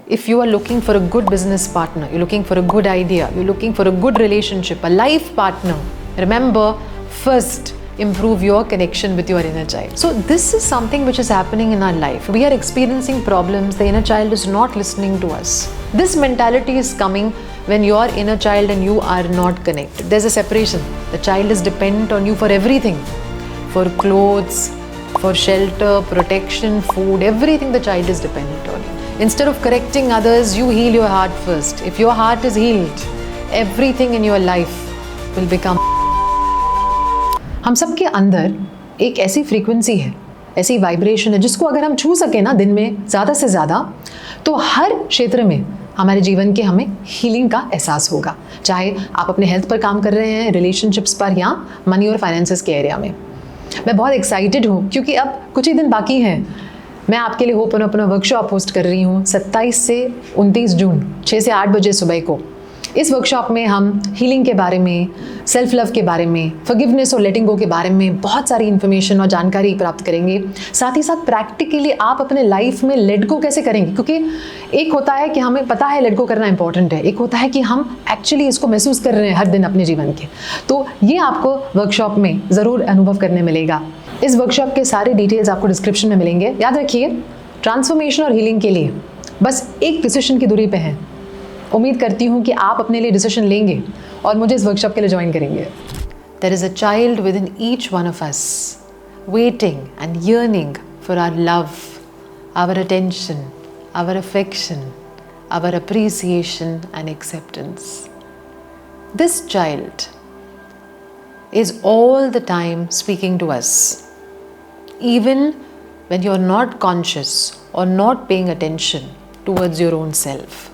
if you are looking for a good business partner, you're looking for a good idea, you're looking for a good relationship, a life partner, remember, first improve your connection with your inner child. So this is something which is happening in our life. We are experiencing problems, the inner child is not listening to us. This mentality is coming when your inner child and you are not connected. There's a separation. The child is dependent on you for everything. For clothes, for shelter, protection, food, everything the child is dependent on you. Instead of correcting others, you heal your heart first. If your heart is healed, everything in your life will become. हम सबके अंदर एक ऐसी frequency है, ऐसी vibration है जिसको अगर हम छू सके ना दिन में ज़्यादा से ज़्यादा, तो हर क्षेत्र में हमारे जीवन के हमें हीलिंग का एहसास होगा. चाहे आप अपने हेल्थ पर काम कर रहे हैं, रिलेशनशिप्स पर, या मनी और फाइनेंसेस के एरिया में. मैं बहुत एक्साइटेड हूँ क्योंकि अब कुछ ही दिन बाकी हैं. मैं आपके लिए होप अपना वर्कशॉप होस्ट कर रही हूँ 27 से 29 जून 6 से 8 बजे सुबह को. इस वर्कशॉप में हम हीलिंग के बारे में, सेल्फ लव के बारे में, फॉरगिवनेस और लेटिंग गो के बारे में बहुत सारी इन्फॉर्मेशन और जानकारी प्राप्त करेंगे. साथ ही साथ प्रैक्टिकली आप अपने लाइफ में लेट गो कैसे करेंगे, क्योंकि एक होता है कि हमें पता है लेट गो करना इंपॉर्टेंट है, एक होता है कि हम एक्चुअली इसको महसूस कर रहे हैं हर दिन अपने जीवन के. तो ये आपको वर्कशॉप में ज़रूर अनुभव करने मिलेगा. इस वर्कशॉप के सारे डिटेल्स आपको डिस्क्रिप्शन में मिलेंगे. याद रखिए, ट्रांसफॉर्मेशन और हीलिंग के लिए बस एक डिसीजन की दूरी पे है. उम्मीद करती हूँ कि आप अपने लिए डिसीजन लेंगे और मुझे इस वर्कशॉप के लिए ज्वाइन करेंगे. There is a child within each one of us, waiting and yearning for our love, our attention, our affection, our appreciation and acceptance. This child is all the time speaking to us, even when you're not conscious or not paying attention towards your own self.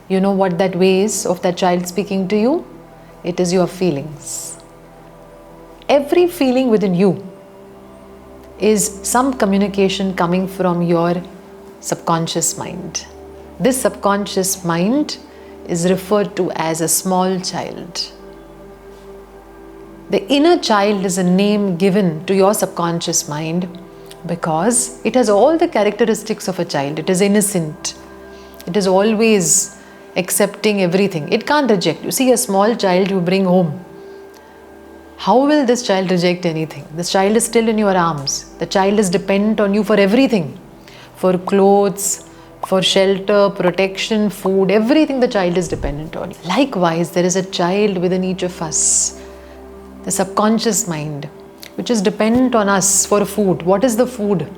You know what that way is of that child speaking to you? It is your feelings. Every feeling within you is some communication coming from your subconscious mind. This subconscious mind is referred to as a small child. The inner child is a name given to your subconscious mind because it has all the characteristics of a child. It is innocent. It is always accepting everything. It can't reject. You see a small child you bring home. How will this child reject anything? This child is still in your arms. The child is dependent on you for everything. For clothes, for shelter, protection, food, everything the child is dependent on you. Likewise, there is a child within each of us. The subconscious mind, which is dependent on us for food. What is the food?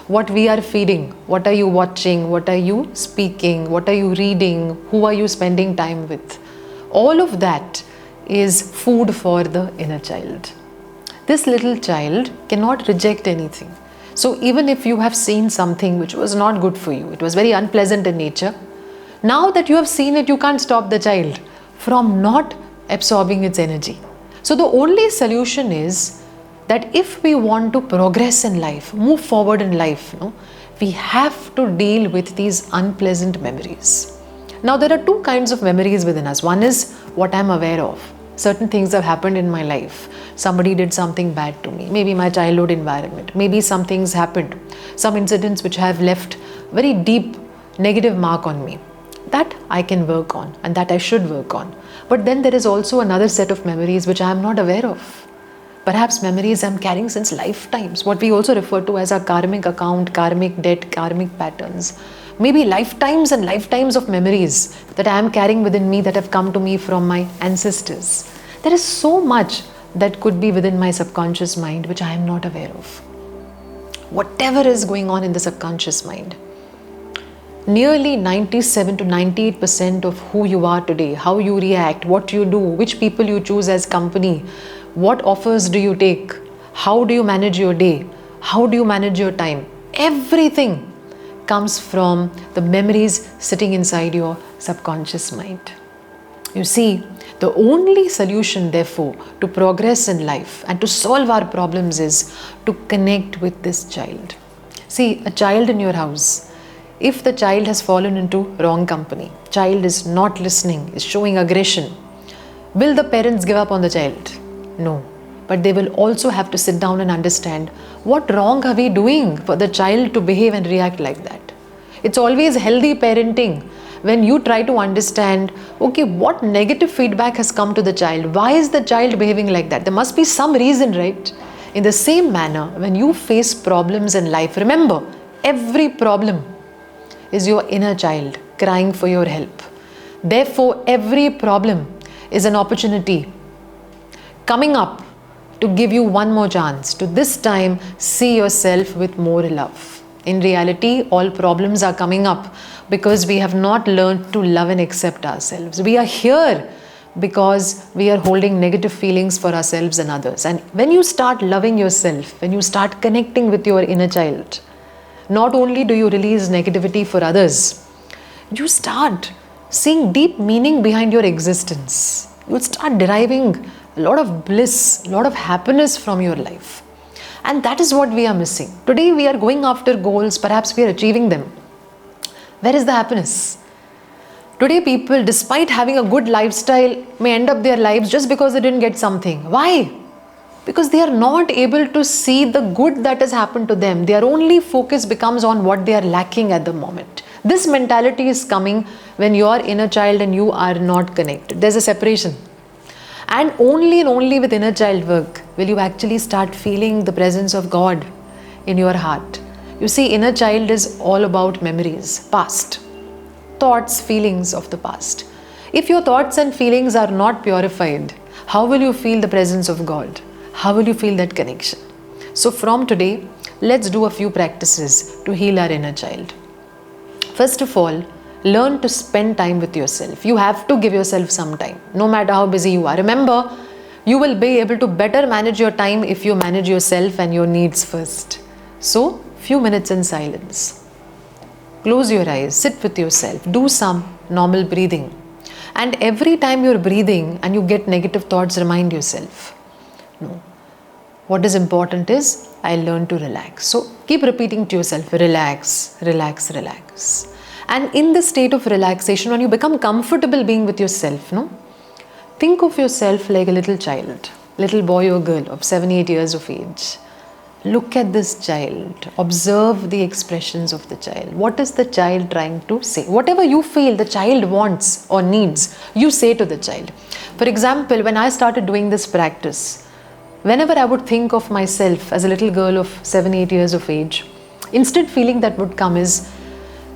What we are feeding, what are you watching, what are you speaking, what are you reading, who are you spending time with. All of that is food for the inner child. This little child cannot reject anything. So even if you have seen something which was not good for you, it was very unpleasant in nature, now that you have seen it, you can't stop the child from not absorbing its energy. So the only solution is that if we want to progress in life, move forward in life, we have to deal with these unpleasant memories. Now there are two kinds of memories within us. One is what I'm aware of. Certain things have happened in my life. Somebody did something bad to me. Maybe my childhood environment. Maybe some things happened. Some incidents which have left very deep negative mark on me. That I can work on and that I should work on. But then there is also another set of memories which I am not aware of. Perhaps memories I'm carrying since lifetimes, what we also refer to as our karmic account, karmic debt, karmic patterns. Maybe lifetimes and lifetimes of memories that I am carrying within me that have come to me from my ancestors. There is so much that could be within my subconscious mind which I am not aware of. Whatever is going on in the subconscious mind, nearly 97 to 98% of who you are today, how you react, what you do, which people you choose as company, what offers do you take, how do you manage your day, how do you manage your time, everything comes from the memories sitting inside your subconscious mind. You see, the only solution therefore to progress in life and to solve our problems is to connect with this child. See, a child in your house, if the child has fallen into wrong company, child is not listening, is showing aggression, will the parents give up on the child? No, but they will also have to sit down and understand what wrong are we doing for the child to behave and react like that. It's always healthy parenting when you try to understand, okay, what negative feedback has come to the child? Why is the child behaving like that? There must be some reason, right? In the same manner, when you face problems in life, remember, every problem is your inner child crying for your help. Therefore, every problem is an opportunity coming up to give you one more chance to this time see yourself with more love. In reality, all problems are coming up because we have not learned to love and accept ourselves. We are here because we are holding negative feelings for ourselves and others. And when you start loving yourself, when you start connecting with your inner child, not only do you release negativity for others, you start seeing deep meaning behind your existence. You start deriving a lot of bliss, a lot of happiness from your life. And that is what we are missing. Today we are going after goals, perhaps we are achieving them. Where is the happiness? Today people, despite having a good lifestyle, may end up their lives just because they didn't get something. Why? Because they are not able to see the good that has happened to them. Their only focus becomes on what they are lacking at the moment. This mentality is coming when your inner child and you are not connected. There's a separation. And only with inner child work will you actually start feeling the presence of God in your heart. You see, inner child is all about memories, past, thoughts, feelings of the past. If your thoughts and feelings are not purified, how will you feel the presence of God? How will you feel that connection? So from today, let's do a few practices to heal our inner child. First of all, learn to spend time with yourself. You have to give yourself some time, no matter how busy you are. Remember, you will be able to better manage your time if you manage yourself and your needs first. So, few minutes in silence. Close your eyes, sit with yourself, do some normal breathing. And every time you're breathing and you get negative thoughts, remind yourself, no. What is important is, I learn to relax. So keep repeating to yourself, relax, relax, relax. And in this state of relaxation, when you become comfortable being with yourself, no, think of yourself like a little child, little boy or girl of 7-8 years of age. Look at this child, observe the expressions of the child. What is the child trying to say? Whatever you feel the child wants or needs, you say to the child. For example, when I started doing this practice, whenever I would think of myself as a little girl of 7-8 years of age, instant feeling that would come is,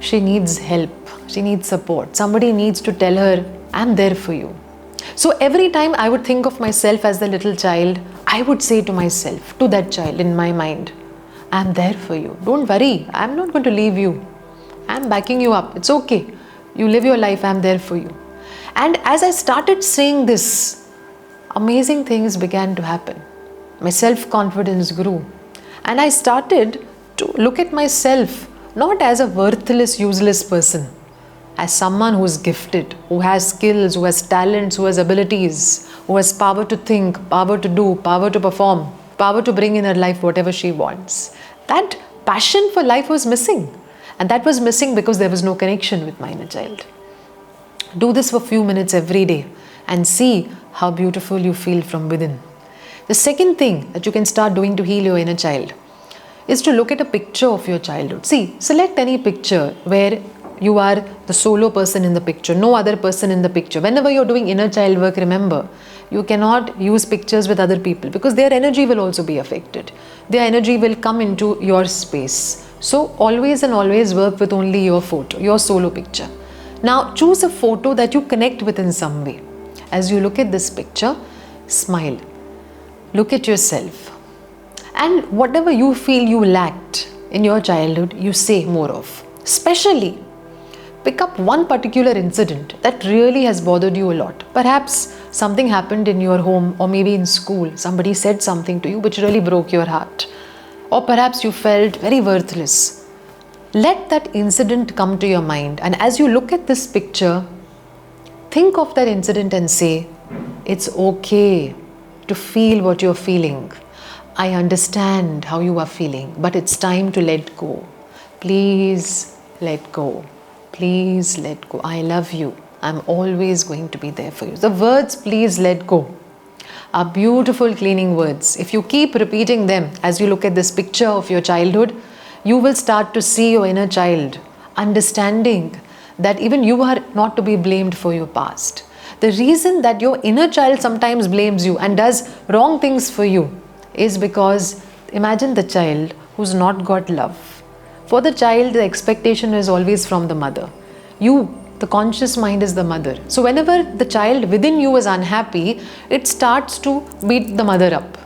she needs help, she needs support. Somebody needs to tell her, I'm there for you. So every time I would think of myself as the little child, I would say to myself, to that child in my mind, I'm there for you. Don't worry, I'm not going to leave you. I'm backing you up. It's okay. You live your life, I'm there for you. And as I started saying this, amazing things began to happen. My self-confidence grew. And I started to look at myself not as a worthless, useless person, as someone who is gifted, who has skills, who has talents, who has abilities, who has power to think, power to do, power to perform, power to bring in her life whatever she wants. That passion for life was missing. And that was missing because there was no connection with my inner child. Do this for a few minutes every day and see how beautiful you feel from within. The second thing that you can start doing to heal your inner child is to look at a picture of your childhood. See, select any picture where you are the solo person in the picture, no other person in the picture. Whenever you're doing inner child work, remember, you cannot use pictures with other people because their energy will also be affected. Their energy will come into your space. So always and always work with only your photo, your solo picture. Now choose a photo that you connect with in some way. As you look at this picture, smile. Look at yourself. And whatever you feel you lacked in your childhood, you say more of. Especially, pick up one particular incident that really has bothered you a lot. Perhaps something happened in your home or maybe in school. Somebody said something to you which really broke your heart. Or perhaps you felt very worthless. Let that incident come to your mind. And as you look at this picture, think of that incident and say, it's okay to feel what you're feeling. I understand how you are feeling, but it's time to let go. Please let go. Please let go. I love you. I'm always going to be there for you. The words, please let go, are beautiful cleaning words. If you keep repeating them as you look at this picture of your childhood, you will start to see your inner child understanding that even you are not to be blamed for your past. The reason that your inner child sometimes blames you and does wrong things for you is because imagine the child who's not got love. For the child, the expectation is always from the mother. You, the conscious mind, is the mother. So whenever the child within you is unhappy, it starts to beat the mother up.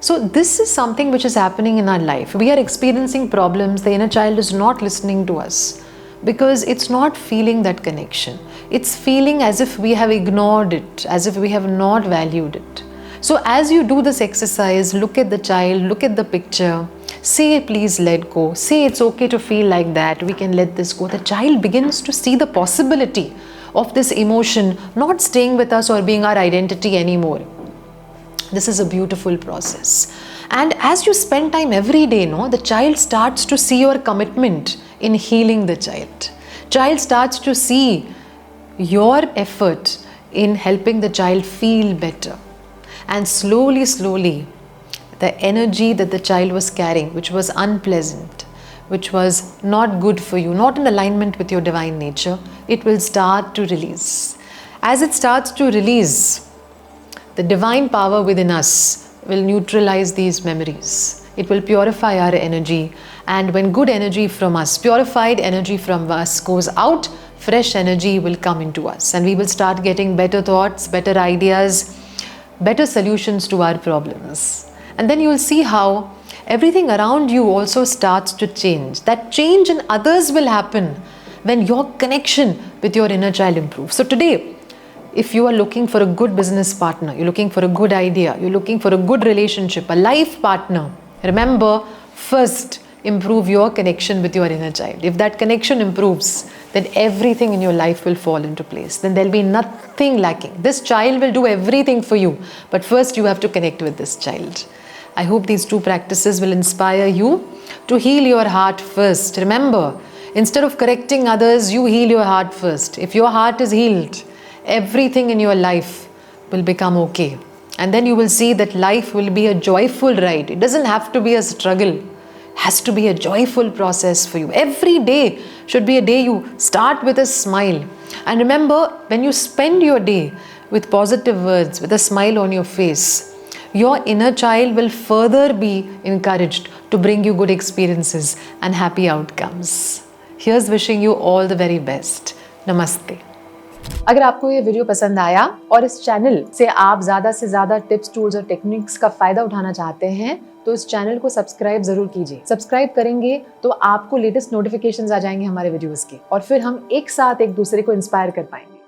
So this is something which is happening in our life. We are experiencing problems. The inner child is not listening to us because it's not feeling that connection. It's feeling as if we have ignored it, as if we have not valued it. So as you do this exercise, look at the child, look at the picture, say please let go, say it's okay to feel like that, we can let this go. The child begins to see the possibility of this emotion not staying with us or being our identity anymore. This is a beautiful process. And as you spend time every day, the child starts to see your commitment in healing the child. Child starts to see your effort in helping the child feel better. And slowly, slowly, the energy that the child was carrying, which was unpleasant, which was not good for you, not in alignment with your divine nature, it will start to release. As it starts to release, the divine power within us will neutralize these memories. It will purify our energy. And when good energy from us, purified energy from us goes out, fresh energy will come into us. And we will start getting better thoughts, better ideas, better solutions to our problems. And then you will see how everything around you also starts to change. That change in others will happen when your connection with your inner child improves. So today, if you are looking for a good business partner, you're looking for a good idea, you're looking for a good relationship, a life partner, remember, first improve your connection with your inner child. If that connection improves, then everything in your life will fall into place. Then there'll be nothing lacking. This child will do everything for you, but first you have to connect with this child. I hope these two practices will inspire you to heal your heart first. Remember, instead of correcting others, you heal your heart first. If your heart is healed, everything in your life will become okay. And then you will see that life will be a joyful ride. It doesn't have to be a struggle. It has to be a joyful process for you. Every day should be a day you start with a smile. And remember, when you spend your day with positive words, with a smile on your face, your inner child will further be encouraged to bring you good experiences and happy outcomes. Here's wishing you all the very best. Namaste. अगर आपको ये video पसंद आया और इस channel से आप ज़्यादा से ज़्यादा टिप्स, टूल्स और टेक्निक्स का फायदा उठाना चाहते हैं तो इस चैनल को सब्सक्राइब जरूर कीजिए। सब्सक्राइब करेंगे तो आपको लेटेस्ट नोटिफिकेशंस आ जाएंगे हमारे वीडियोस के और फिर हम एक साथ एक दूसरे को इंस्पायर कर पाएंगे।